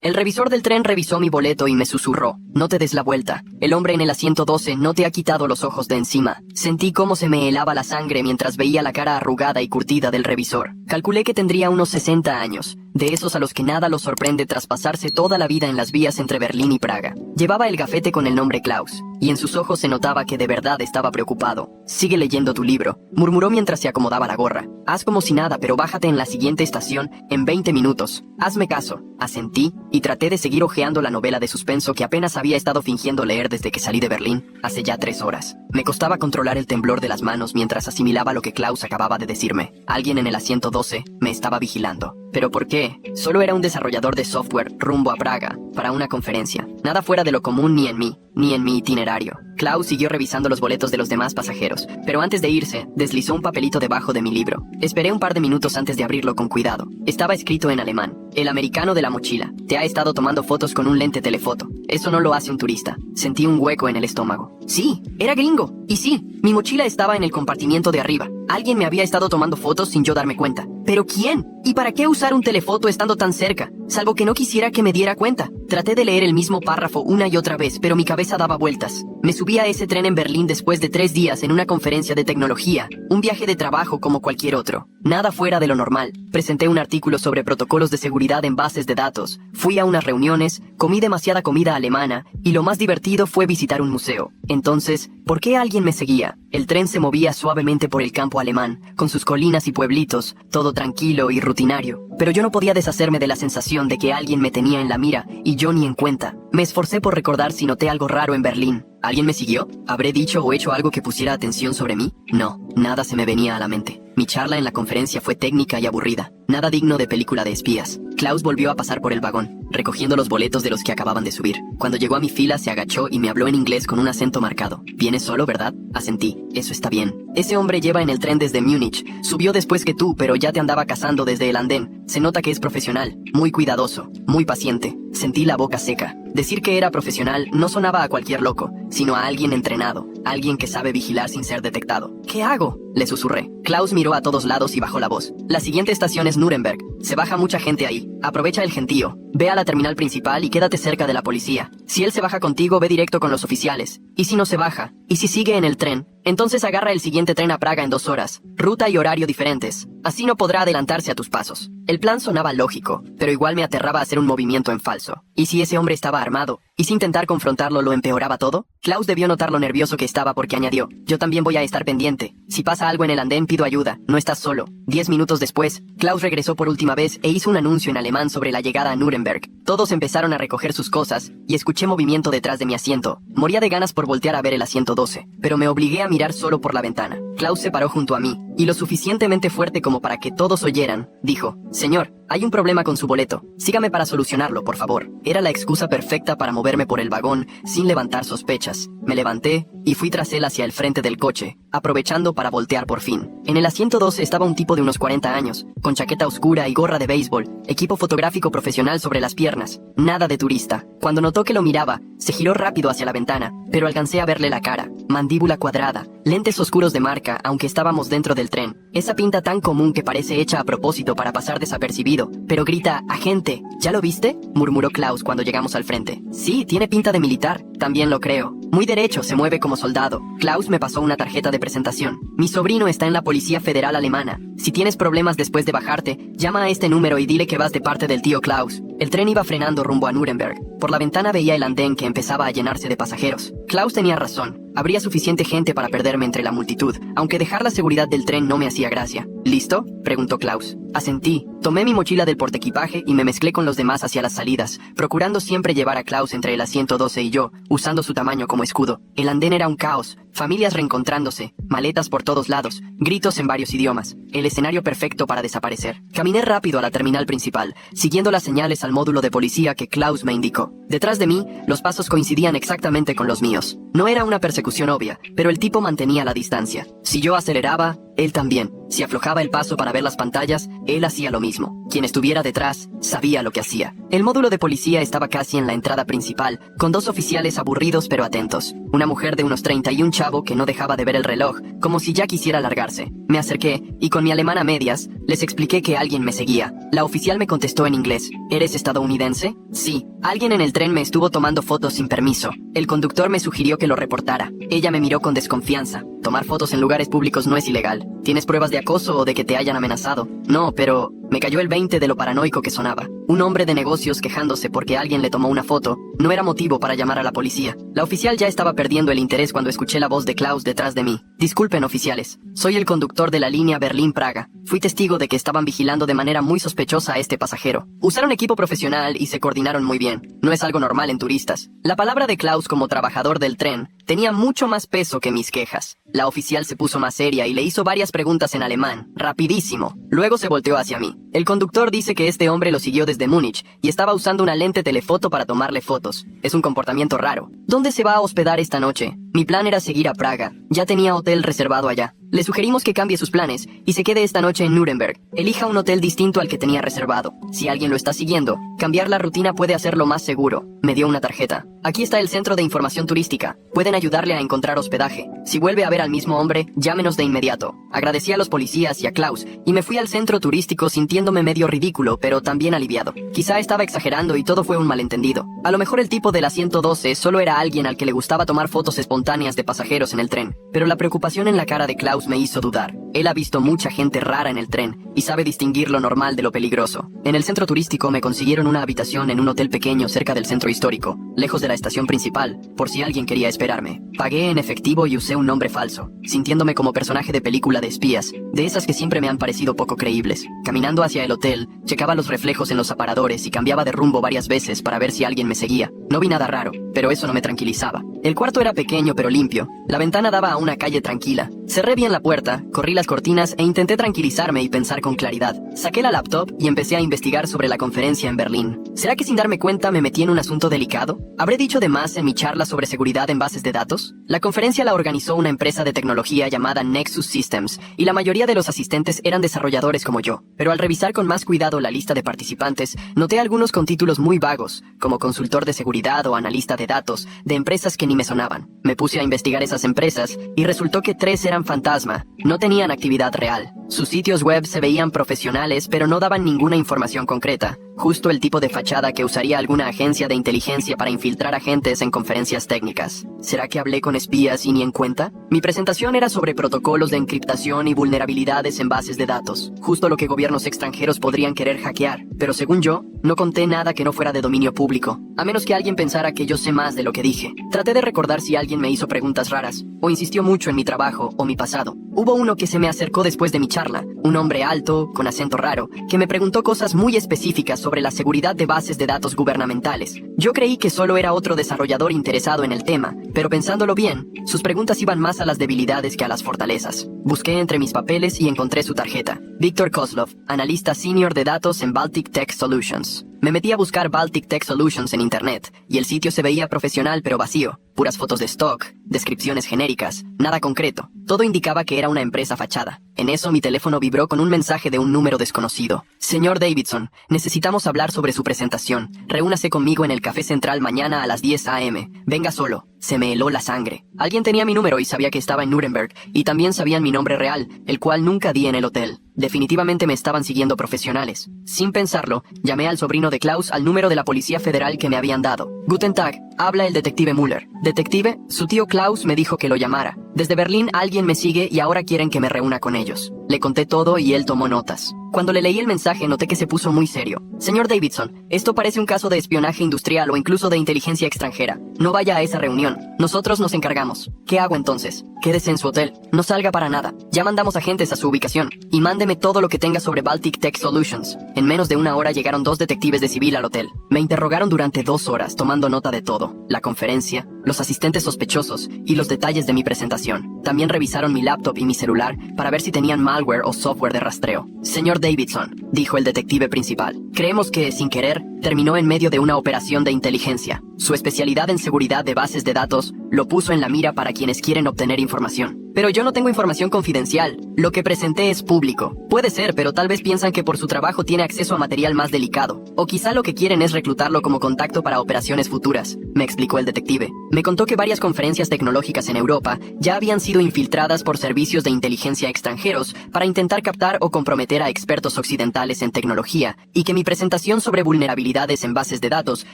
El revisor del tren revisó mi boleto y me susurró: no te des la vuelta. El hombre en el asiento 12 no te ha quitado los ojos de encima. Sentí cómo se me helaba la sangre mientras veía la cara arrugada y curtida del revisor. Calculé que tendría unos 60 años, de esos a los que nada los sorprende tras pasarse toda la vida en las vías entre Berlín y Praga. Llevaba el gafete con el nombre Klaus, y en sus ojos se notaba que de verdad estaba preocupado. Sigue leyendo tu libro, murmuró mientras se acomodaba la gorra. Haz como si nada, pero bájate en la siguiente estación en 20 minutos. Hazme caso. Asentí, y traté de seguir hojeando la novela de suspenso que apenas había estado fingiendo leer desde que salí de Berlín, hace ya 3 horas. Me costaba controlar el temblor de las manos mientras asimilaba lo que Klaus acababa de decirme. Alguien en el asiento 12 me estaba vigilando. ¿Pero por qué? Solo era un desarrollador de software rumbo a Praga, para una conferencia. Nada fuera de lo común ni en mí, ni en mi itinerario. Klaus siguió revisando los boletos de los demás pasajeros, pero antes de irse, deslizó un papelito debajo de mi libro. Esperé un par de minutos antes de abrirlo con cuidado. Estaba escrito en alemán: el americano de la mochila te ha estado tomando fotos con un lente telefoto. Eso no lo hace un turista. Sentí un hueco en el estómago. Sí, era gringo. Y sí, mi mochila estaba en el compartimiento de arriba. Alguien me había estado tomando fotos sin yo darme cuenta. ¿Pero quién? ¿Y para qué usar un telefoto estando tan cerca? Salvo que no quisiera que me diera cuenta. Traté de leer el mismo párrafo una y otra vez, pero mi cabeza daba vueltas. Me subí a ese tren en Berlín después de 3 días en una conferencia de tecnología, un viaje de trabajo como cualquier otro. Nada fuera de lo normal. Presenté un artículo sobre protocolos de seguridad en bases de datos. Fui a unas reuniones, comí demasiada comida alemana, y lo más divertido fue visitar un museo. Entonces, ¿por qué alguien me seguía? El tren se movía suavemente por el campo alemán, con sus colinas y pueblitos, todo tranquilo y rutinario. Pero yo no podía deshacerme de la sensación de que alguien me tenía en la mira, y yo ni en cuenta. Me esforcé por recordar si noté algo raro en Berlín. ¿Alguien me siguió? ¿Habré dicho o hecho algo que pusiera atención sobre mí? No, nada se me venía a la mente. Mi charla en la conferencia fue técnica y aburrida, nada digno de película de espías. Klaus volvió a pasar por el vagón, recogiendo los boletos de los que acababan de subir. Cuando llegó a mi fila se agachó y me habló en inglés con un acento marcado. ¿Vienes solo, verdad? Asentí. Eso está bien. Ese hombre lleva en el tren desde Múnich. Subió después que tú, pero ya te andaba cazando desde el andén. Se nota que es profesional, muy cuidadoso, muy paciente. Sentí la boca seca. Decir que era profesional no sonaba a cualquier loco, sino a alguien entrenado, alguien que sabe vigilar sin ser detectado. ¿Qué hago?, le susurré. Klaus miró a todos lados y bajó la voz. La siguiente estación es Nuremberg. Se baja mucha gente ahí. Aprovecha el gentío. Ve a la terminal principal y quédate cerca de la policía. Si él se baja contigo, ve directo con los oficiales. Y si no se baja, y si sigue en el tren, entonces agarra el siguiente tren a Praga en 2 horas. Ruta y horario diferentes. Así no podrá adelantarse a tus pasos. El plan sonaba lógico, pero igual me aterraba hacer un movimiento en falso. ¿Y si ese hombre estaba armado? ¿Y si intentar confrontarlo lo empeoraba todo? Klaus debió notar lo nervioso que estaba porque añadió: yo también voy a estar pendiente. Si pasa algo en el andén, pido ayuda. No estás solo. 10 minutos después, Klaus regresó por última vez e hizo un anuncio en alemán sobre la llegada a Nuremberg. Todos empezaron a recoger sus cosas, y escuché movimiento detrás de mi asiento. Moría de ganas por voltear a ver el asiento 12, pero me obligué a mirar solo por la ventana. Klaus se paró junto a mí, y lo suficientemente fuerte como para que todos oyeran, dijo: señor, hay un problema con su boleto. Sígame para solucionarlo, por favor. Era la excusa perfecta para moverme por el vagón, sin levantar sospechas. Me levanté, y fui tras él hacia el frente del coche, aprovechando para voltear por fin. En el asiento 12 estaba un tipo de unos 40 años, con chaqueta oscura y gorra de béisbol, equipo fotográfico profesional sobre las piernas. Nada de turista. Cuando notó que lo miraba, se giró rápido hacia la ventana, pero alcancé a verle la cara. Mandíbula cuadrada, lentes oscuros de marca, aunque estábamos dentro del tren. Esa pinta tan común que parece hecha a propósito para pasar desapercibido, pero grita: ¡agente! ¿Ya lo viste?, murmuró Klaus cuando llegamos al frente. Sí, tiene pinta de militar. También lo creo. Muy derecho, se mueve como soldado. Klaus me pasó una tarjeta de presentación. Mi sobrino está en la Policía Federal Alemana. Si tienes problemas después de bajarte, llama a este número y dile que vas de parte del tío Klaus. El tren iba frenando rumbo a Nuremberg. Por la ventana veía el andén que empezaba a llenarse de pasajeros. Klaus tenía razón. Habría suficiente gente para perderme entre la multitud, aunque dejar la seguridad del tren no me hacía gracia. ¿Listo?, preguntó Klaus. Asentí. Tomé mi mochila del portaequipaje y me mezclé con los demás hacia las salidas, procurando siempre llevar a Klaus entre el asiento 12 y yo, usando su tamaño como escudo. El andén era un caos, familias reencontrándose, maletas por todos lados, gritos en varios idiomas. El escenario perfecto para desaparecer. Caminé rápido a la terminal principal, siguiendo las señales al módulo de policía que Klaus me indicó. Detrás de mí, los pasos coincidían exactamente con los míos. No era una persecución obvia, pero el tipo mantenía la distancia. Si yo aceleraba, él también. Si aflojaba el paso para ver las pantallas, él hacía lo mismo. mismo. Quien estuviera detrás sabía lo que hacía. El módulo de policía estaba casi en la entrada principal, con 2 oficiales aburridos pero atentos. Una mujer de unos 30 y un chavo que no dejaba de ver el reloj, como si ya quisiera largarse. Me acerqué, y con mi alemán a medias, les expliqué que alguien me seguía. La oficial me contestó en inglés. ¿Eres estadounidense? Sí. Alguien en el tren me estuvo tomando fotos sin permiso. El conductor me sugirió que lo reportara. Ella me miró con desconfianza. Tomar fotos en lugares públicos no es ilegal. ¿Tienes pruebas de acoso o de que te hayan amenazado? No, pero me cayó el 20 de lo paranoico que sonaba. Un hombre de negocios quejándose porque alguien le tomó una foto no era motivo para llamar a la policía. La oficial ya estaba perdiendo el interés cuando escuché la voz de Klaus detrás de mí. Disculpen, oficiales. Soy el conductor de la línea Berlín-Praga. Fui testigo de que estaban vigilando de manera muy sospechosa a este pasajero. Usaron equipo profesional y se coordinaron muy bien. No es algo normal en turistas. La palabra de Klaus como trabajador del tren tenía mucho más peso que mis quejas. La oficial se puso más seria y le hizo varias preguntas en alemán, rapidísimo. Luego se volteó hacia mí. El conductor dice que este hombre lo siguió desde Múnich y estaba usando una lente telefoto para tomarle fotos. Es un comportamiento raro. ¿Dónde se va a hospedar esta noche? Mi plan era seguir a Praga. Ya tenía hotel reservado allá. Le sugerimos que cambie sus planes y se quede esta noche en Nuremberg. Elija un hotel distinto al que tenía reservado. Si alguien lo está siguiendo, cambiar la rutina puede hacerlo más seguro. Me dio una tarjeta. Aquí está el Centro de Información Turística. Pueden ayudarle a encontrar hospedaje. Si vuelve a ver al mismo hombre, llámenos de inmediato. Agradecí a los policías y a Klaus y me fui al centro turístico sintiéndome medio ridículo, pero también aliviado. Quizá estaba exagerando y todo fue un malentendido. A lo mejor el tipo de la 112 solo era alguien al que le gustaba tomar fotos espontáneas de pasajeros en el tren. Pero la preocupación en la cara de Klaus me hizo dudar. Él ha visto mucha gente rara en el tren y sabe distinguir lo normal de lo peligroso. En el centro turístico me consiguieron una habitación en un hotel pequeño cerca del centro histórico, lejos de la estación principal, por si alguien quería esperarme. Pagué en efectivo y usé un nombre falso, sintiéndome como personaje de película de espías, de esas que siempre me han parecido poco creíbles. Caminando hacia el hotel, checaba los reflejos en los aparadores y cambiaba de rumbo varias veces para ver si alguien me seguía. No vi nada raro, pero eso no me tranquilizaba. El cuarto era pequeño pero limpio. La ventana daba a una calle tranquila. Cerré bien la puerta, corrí las cortinas e intenté tranquilizarme y pensar con claridad. Saqué la laptop y empecé a investigar sobre la conferencia en Berlín. ¿Será que sin darme cuenta me metí en un asunto delicado? ¿Habré dicho de más en mi charla sobre seguridad en bases de datos? La conferencia la organizó una empresa de tecnología llamada Nexus Systems, y la mayoría de los asistentes eran desarrolladores como yo. Pero al revisar con más cuidado la lista de participantes, noté algunos con títulos muy vagos, como consultor de seguridad o analista de datos, de empresas que ni me sonaban. Me puse a investigar esas empresas, y resultó que 3 eran fantasma, no tenían actividad real. Sus sitios web se veían profesionales, pero no daban ninguna información concreta. Justo el tipo de fachada que usaría alguna agencia de inteligencia para infiltrar agentes en conferencias técnicas. ¿Será que hablé con espías y ni en cuenta? Mi presentación era sobre protocolos de encriptación y vulnerabilidades en bases de datos, justo lo que gobiernos extranjeros podrían querer hackear, pero según yo, no conté nada que no fuera de dominio público, a menos que alguien pensara que yo sé más de lo que dije. Traté de recordar si alguien me hizo preguntas raras, o insistió mucho en mi trabajo o mi pasado. Hubo uno que se me acercó después de mi charla, un hombre alto, con acento raro, que me preguntó cosas muy específicas sobre la seguridad de bases de datos gubernamentales. Yo creí que solo era otro desarrollador interesado en el tema, pero pensándolo bien, sus preguntas iban más a las debilidades que a las fortalezas. Busqué entre mis papeles y encontré su tarjeta. Víctor Kozlov, analista senior de datos en Baltic Tech Solutions. Me metí a buscar Baltic Tech Solutions en internet, y el sitio se veía profesional pero vacío. Puras fotos de stock, descripciones genéricas, nada concreto. Todo indicaba que era una empresa fachada. En eso mi teléfono vibró con un mensaje de un número desconocido. Señor Davidson, necesitamos hablar sobre su presentación. Reúnase conmigo en el Café Central mañana a las 10 a.m. Venga solo. Se me heló la sangre. Alguien tenía mi número y sabía que estaba en Nuremberg, y también sabían mi nombre real, el cual nunca di en el hotel. Definitivamente me estaban siguiendo profesionales. Sin pensarlo, llamé al sobrino de Klaus al número de la Policía Federal que me habían dado. Guten Tag, habla el detective Müller. Detective, su tío Klaus me dijo que lo llamara. Desde Berlín alguien me sigue y ahora quieren que me reúna con ellos. Le conté todo y él tomó notas. Cuando le leí el mensaje noté que se puso muy serio. Señor Davidson, esto parece un caso de espionaje industrial o incluso de inteligencia extranjera. No vaya a esa reunión. Nosotros nos encargamos. ¿Qué hago entonces? Quédese en su hotel. No salga para nada. Ya mandamos agentes a su ubicación. Y mándeme todo lo que tenga sobre Baltic Tech Solutions. En menos de una hora llegaron 2 detectives de civil al hotel. Me interrogaron durante 2 horas tomando nota de todo. La conferencia, los asistentes sospechosos y los detalles de mi presentación. También revisaron mi laptop y mi celular para ver si tenían malware o software de rastreo. Señor Davidson, dijo el detective principal, creemos que, sin querer, terminó en medio de una operación de inteligencia. Su especialidad en seguridad de bases de datos lo puso en la mira para quienes quieren obtener información. Pero yo no tengo información confidencial. Lo que presenté es público. Puede ser, pero tal vez piensan que por su trabajo tiene acceso a material más delicado. O quizá lo que quieren es reclutarlo como contacto para operaciones futuras, me explicó el detective. Me contó que varias conferencias tecnológicas en Europa ya habían sido infiltradas por servicios de inteligencia extranjeros para intentar captar o comprometer a expertos occidentales en tecnología, y que mi presentación sobre vulnerabilidades en bases de datos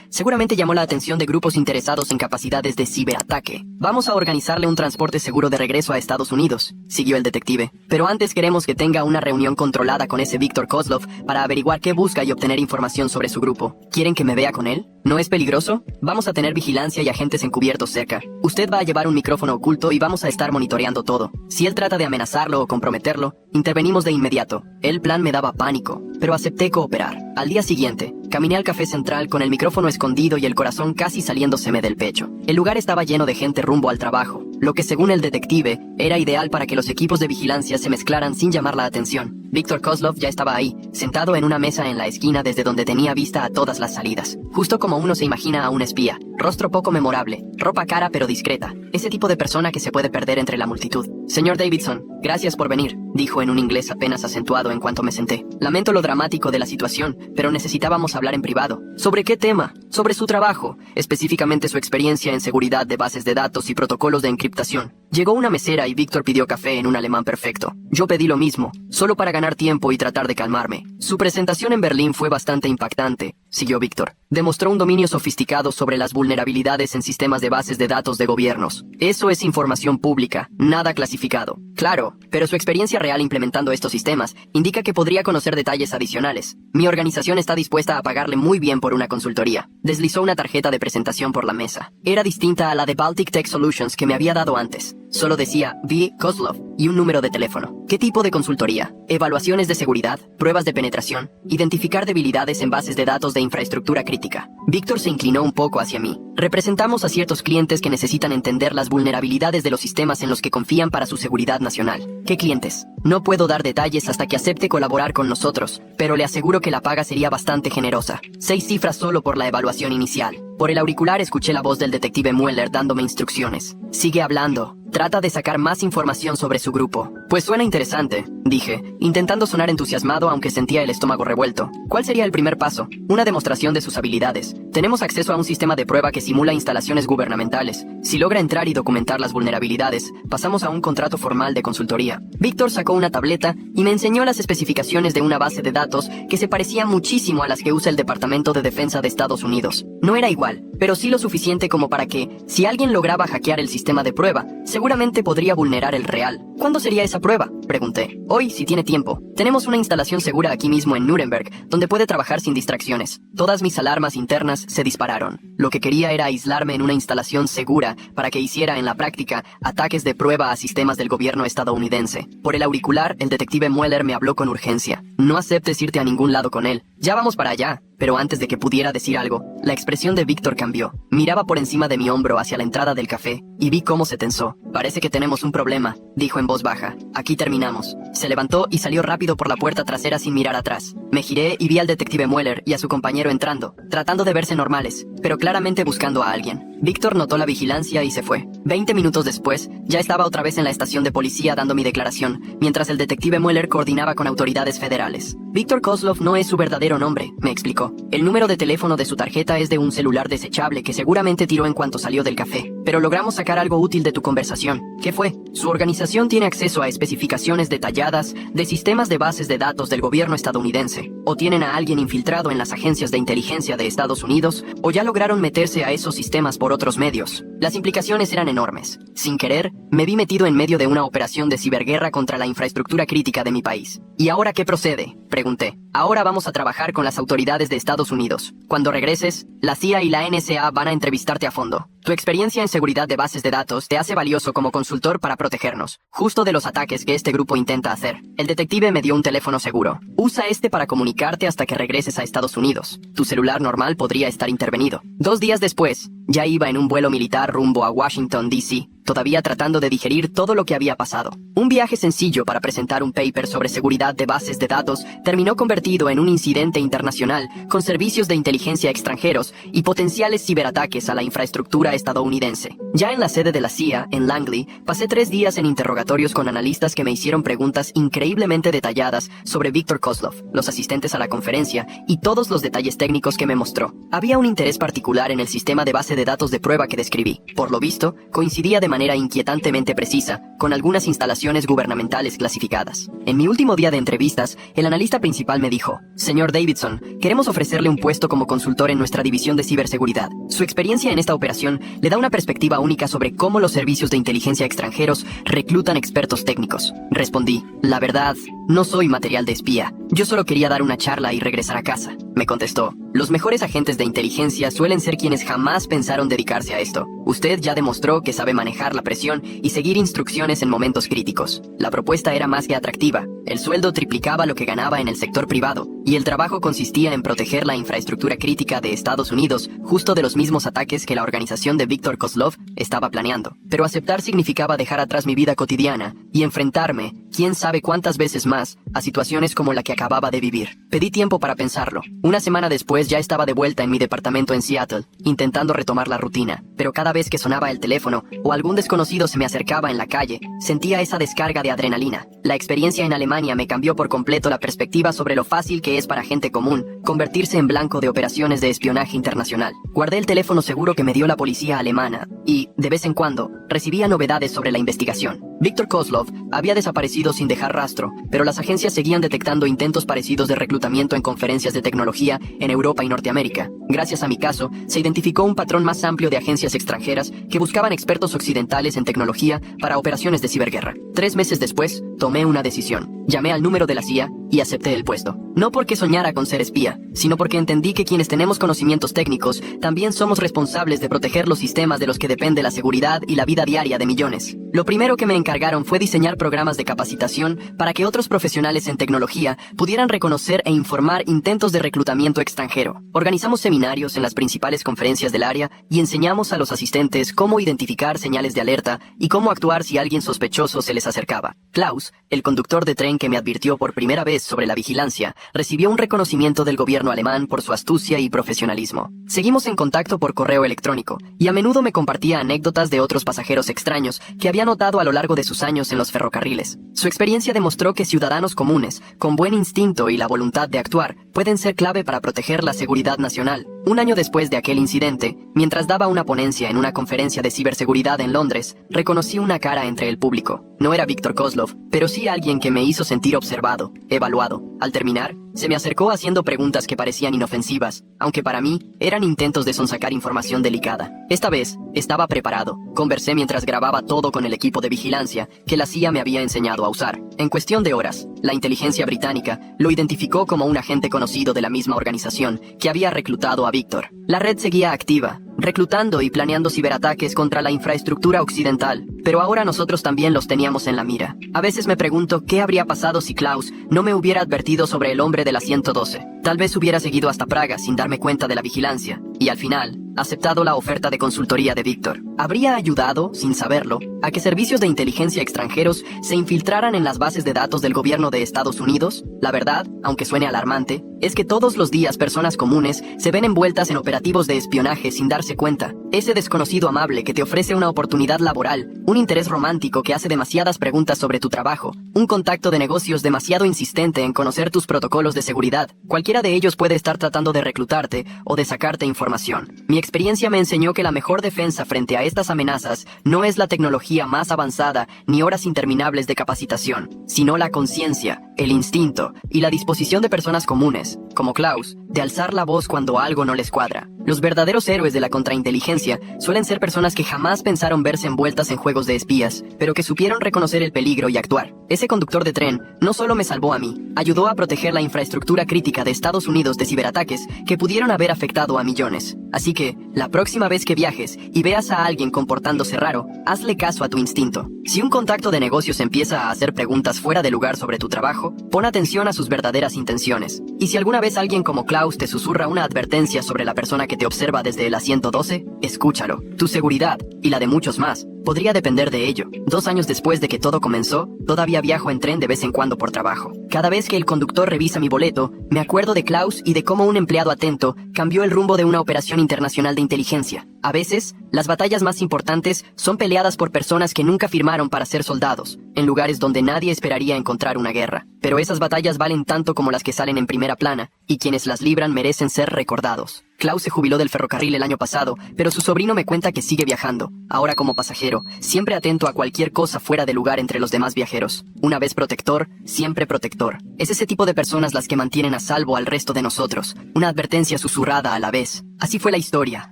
seguramente llamó la atención de grupos interesados en capacidades de ciberataque. Vamos a organizarle un transporte seguro de regreso a Estados Unidos, siguió el detective. Pero antes queremos que tenga una reunión controlada con ese Víctor Kozlov para averiguar qué busca y obtener información sobre su grupo. ¿Quieren que me vea con él? ¿No es peligroso? Vamos a tener vigilancia y agentes encubiertos cerca. Usted va a llevar un micrófono oculto y vamos a estar monitoreando todo. Si él trata de amenazarlo o comprometerlo, intervenimos de inmediato. El plan me daba pánico, pero acepté cooperar. Al día siguiente, caminé al café central con el micrófono escondido y el corazón casi saliéndoseme del pecho. El lugar estaba lleno de gente rumbo al trabajo, lo que según el detective, era ideal para que los equipos de vigilancia se mezclaran sin llamar la atención. Víctor Kozlov ya estaba ahí, sentado en una mesa en la esquina desde donde tenía vista a todas las salidas. Justo como uno se imagina a un espía. Rostro poco memorable, ropa cara pero discreta. Ese tipo de persona que se puede perder entre la multitud. Señor Davidson, gracias por venir, dijo en un inglés apenas acentuado en cuanto me senté. Lamento lo dramático de la situación, pero necesitábamos hablar en privado. ¿Sobre qué tema? Sobre su trabajo, específicamente su experiencia en seguridad de bases de datos y protocolos de encriptación. Llegó una mesera y Víctor pidió café en un alemán perfecto. Yo pedí lo mismo, solo para ganar tiempo y tratar de calmarme. Su presentación en Berlín fue bastante impactante, siguió Víctor. Demostró un dominio sofisticado sobre las vulnerabilidades en sistemas de bases de datos de gobiernos. Eso es información pública, nada clasificado. Claro, pero su experiencia real implementando estos sistemas indica que podría conocer detalles adicionales. Mi organización está dispuesta a pagarle muy bien por una consultoría. Deslizó una tarjeta de presentación por la mesa. Era distinta a la de Baltic Tech Solutions que me había dado antes. Solo decía V. Kozlov y un número de teléfono. ¿Qué tipo de consultoría? Evaluaciones de seguridad, pruebas de penetración, identificar debilidades en bases de datos de infraestructura crítica. Víctor se inclinó un poco hacia mí. Representamos a ciertos clientes que necesitan entender las vulnerabilidades de los sistemas en los que confían para su seguridad nacional. ¿Qué clientes? No puedo dar detalles hasta que acepte colaborar con nosotros, pero le aseguro que la paga sería bastante generosa. 6 cifras solo por la evaluación inicial. Por el auricular escuché la voz del detective Mueller dándome instrucciones. Sigue hablando. Trata de sacar más información sobre su grupo. Pues suena interesante, dije, intentando sonar entusiasmado aunque sentía el estómago revuelto. ¿Cuál sería el primer paso? Una demostración de sus habilidades. Tenemos acceso a un sistema de prueba que simula instalaciones gubernamentales. Si logra entrar y documentar las vulnerabilidades, pasamos a un contrato formal de consultoría. Víctor sacó una tableta y me enseñó las especificaciones de una base de datos que se parecía muchísimo a las que usa el Departamento de Defensa de Estados Unidos. No era igual, pero sí lo suficiente como para que, si alguien lograba hackear el sistema de prueba, seguramente podría vulnerar el real. ¿Cuándo sería esa prueba? Pregunté. Hoy, si tiene tiempo. Tenemos una instalación segura aquí mismo en Nuremberg, donde puede trabajar sin distracciones. Todas mis alarmas internas se dispararon. Lo que quería era aislarme en una instalación segura para que hiciera en la práctica ataques de prueba a sistemas del gobierno estadounidense. Por el auricular, el detective Mueller me habló con urgencia. No aceptes irte a ningún lado con él. Ya vamos para allá. Pero antes de que pudiera decir algo, la expresión de Víctor cambió. Miraba por encima de mi hombro hacia la entrada del café, y vi cómo se tensó. Parece que tenemos un problema, dijo en voz baja. Aquí terminamos. Se levantó y salió rápido por la puerta trasera sin mirar atrás. Me giré y vi al detective Mueller y a su compañero entrando, tratando de verse normales, pero claramente buscando a alguien. Víctor notó la vigilancia y se fue. 20 minutos después, ya estaba otra vez en la estación de policía dando mi declaración, mientras el detective Mueller coordinaba con autoridades federales. Víctor Kozlov no es su verdadero nombre, me explicó. El número de teléfono de su tarjeta es de un celular desechable que seguramente tiró en cuanto salió del café. Pero logramos sacar algo útil de tu conversación. ¿Qué fue? Su organización tiene acceso a especificaciones detalladas de sistemas de bases de datos del gobierno estadounidense. O tienen a alguien infiltrado en las agencias de inteligencia de Estados Unidos, o ya lograron meterse a esos sistemas por otros medios. Las implicaciones eran enormes. Sin querer, me vi metido en medio de una operación de ciberguerra contra la infraestructura crítica de mi país. ¿Y ahora qué procede? Pregunté. Ahora vamos a trabajar con las autoridades de Estados Unidos. Cuando regreses, la CIA y la NSA van a entrevistarte a fondo. Tu experiencia en seguridad de bases de datos te hace valioso como consultor para protegernos, justo de los ataques que este grupo intenta hacer. El detective me dio un teléfono seguro. Usa este para comunicarte hasta que regreses a Estados Unidos. Tu celular normal podría estar intervenido. 2 días después, ya iba en un vuelo militar rumbo a Washington, D.C., todavía tratando de digerir todo lo que había pasado. Un viaje sencillo para presentar un paper sobre seguridad de bases de datos terminó convertido en un incidente internacional con servicios de inteligencia extranjeros y potenciales ciberataques a la infraestructura estadounidense. Ya en la sede de la CIA, en Langley, pasé 3 días en interrogatorios con analistas que me hicieron preguntas increíblemente detalladas sobre Viktor Kozlov, los asistentes a la conferencia y todos los detalles técnicos que me mostró. Había un interés particular en el sistema de base de datos de prueba que describí. Por lo visto, coincidía de manera inquietantemente precisa con algunas instalaciones gubernamentales clasificadas. En mi último día de entrevistas, el analista principal me dijo: «Señor Davidson, queremos ofrecerle un puesto como consultor en nuestra división de ciberseguridad. Su experiencia en esta operación le da una perspectiva única sobre cómo los servicios de inteligencia extranjeros reclutan expertos técnicos». Respondí: «La verdad, no soy material de espía. Yo solo quería dar una charla y regresar a casa». Me contestó: «Los mejores agentes de inteligencia suelen ser quienes jamás pensaron dedicarse a esto. Usted ya demostró que sabe manejar la presión y seguir instrucciones en momentos críticos». La propuesta era más que atractiva. El sueldo triplicaba lo que ganaba en el sector privado, y el trabajo consistía en proteger la infraestructura crítica de Estados Unidos, justo de los mismos ataques que la organización de Viktor Kozlov estaba planeando. Pero aceptar significaba dejar atrás mi vida cotidiana y enfrentarme, quién sabe cuántas veces más, a situaciones como la que acababa de vivir. Pedí tiempo para pensarlo. Una semana después ya estaba de vuelta en mi departamento en Seattle, intentando retomar la rutina. Pero cada vez que sonaba el teléfono o algún desconocido se me acercaba en la calle, sentía esa descarga de adrenalina. La experiencia en Alemania me cambió por completo la perspectiva sobre lo fácil que es para gente común convertirse en blanco de operaciones de espionaje internacional. Guardé el teléfono seguro que me dio la policía alemana y, de vez en cuando, recibía novedades sobre la investigación. Viktor Kozlov había desaparecido sin dejar rastro, pero las agencias seguían detectando intentos parecidos de reclutamiento en conferencias de tecnología en Europa y Norteamérica. Gracias a mi caso, se identificó un patrón más amplio de agencias extranjeras que buscaban expertos occidentales en tecnología para operaciones de ciberguerra. 3 meses después, tomé una decisión. Llamé al número de la CIA y acepté el puesto. No porque soñara con ser espía, sino porque entendí que quienes tenemos conocimientos técnicos también somos responsables de proteger los sistemas de los que depende la seguridad y la vida diaria de millones. Lo primero que me encargaron fue diseñar programas de capacitación para que otros profesionales en tecnología pudieran reconocer e informar intentos de reclutamiento extranjero. Organizamos seminarios en las principales conferencias del área y enseñamos a los asistentes cómo identificar señales de alerta y cómo actuar si alguien sospechoso se les acercaba. Klaus, el conductor de tren que me advirtió por primera vez sobre la vigilancia, recibió un reconocimiento del gobierno alemán por su astucia y profesionalismo. Seguimos en contacto por correo electrónico, y a menudo me compartía anécdotas de otros pasajeros extraños que había notado a lo largo de sus años en los ferrocarriles. Su experiencia demostró que ciudadanos comunes, con buen instinto y la voluntad de actuar, pueden ser clave para proteger la seguridad nacional. Un año después de aquel incidente, mientras daba una ponencia en una conferencia de ciberseguridad en Londres, reconocí una cara entre el público. No era Viktor Kozlov, pero sí alguien que me hizo sentir observado, evaluado. Al terminar, se me acercó haciendo preguntas que parecían inofensivas, aunque para mí eran intentos de sonsacar información delicada. Esta vez, estaba preparado. Conversé mientras grababa todo con el equipo de vigilancia que la CIA me había enseñado a usar. En cuestión de horas, la inteligencia británica lo identificó como un agente conocido de la misma organización que había reclutado a Viktor. La red seguía activa, reclutando y planeando ciberataques contra la infraestructura occidental, pero ahora nosotros también los teníamos en la mira. A veces me pregunto qué habría pasado si Klaus no me hubiera advertido sobre el hombre de la 112. Tal vez hubiera seguido hasta Praga sin darme cuenta de la vigilancia, y al final, aceptado la oferta de consultoría de Viktor. Habría ayudado, sin saberlo, a que servicios de inteligencia extranjeros se infiltraran en las bases de datos del gobierno de Estados Unidos. La verdad, aunque suene alarmante, es que todos los días personas comunes se ven envueltas en operativos de espionaje sin darse cuenta. Ese desconocido amable que te ofrece una oportunidad laboral, un interés romántico que hace demasiadas preguntas sobre tu trabajo, un contacto de negocios demasiado insistente en conocer tus protocolos de seguridad. Cualquiera de ellos puede estar tratando de reclutarte o de sacarte información. Mi experiencia me enseñó que la mejor defensa frente a estas amenazas no es la tecnología más avanzada ni horas interminables de capacitación, sino la conciencia, el instinto y la disposición de personas comunes, como Klaus, de alzar la voz cuando algo no les cuadra. Los verdaderos héroes de la contrainteligencia suelen ser personas que jamás pensaron verse envueltas en juegos de espías, pero que supieron reconocer el peligro y actuar. Ese conductor de tren no solo me salvó a mí, ayudó a proteger la infraestructura crítica de Estados Unidos de ciberataques que pudieron haber afectado a millones. Así que, la próxima vez que viajes y veas a alguien comportándose raro, hazle caso a tu instinto. Si un contacto de negocios empieza a hacer preguntas fuera de lugar sobre tu trabajo, pon atención a sus verdaderas intenciones. Y si alguna vez alguien como Klaus te susurra una advertencia sobre la persona que te observa desde el asiento 12, escúchalo. Tu seguridad, y la de muchos más, Podría depender de ello. 2 años después de que todo comenzó, todavía viajo en tren de vez en cuando por trabajo. Cada vez que el conductor revisa mi boleto, me acuerdo de Klaus y de cómo un empleado atento cambió el rumbo de una operación internacional de inteligencia. A veces, las batallas más importantes son peleadas por personas que nunca firmaron para ser soldados, en lugares donde nadie esperaría encontrar una guerra. Pero esas batallas valen tanto como las que salen en primera plana, y quienes las libran merecen ser recordados. Klaus se jubiló del ferrocarril el año pasado, pero su sobrino me cuenta que sigue viajando, ahora como pasajero, siempre atento a cualquier cosa fuera de lugar entre los demás viajeros. Una vez protector, siempre protector. Es ese tipo de personas las que mantienen a salvo al resto de nosotros, una advertencia susurrada a la vez. Así fue la historia,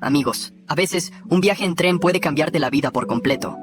amigos. A veces, un viaje en tren puede cambiarte la vida por completo.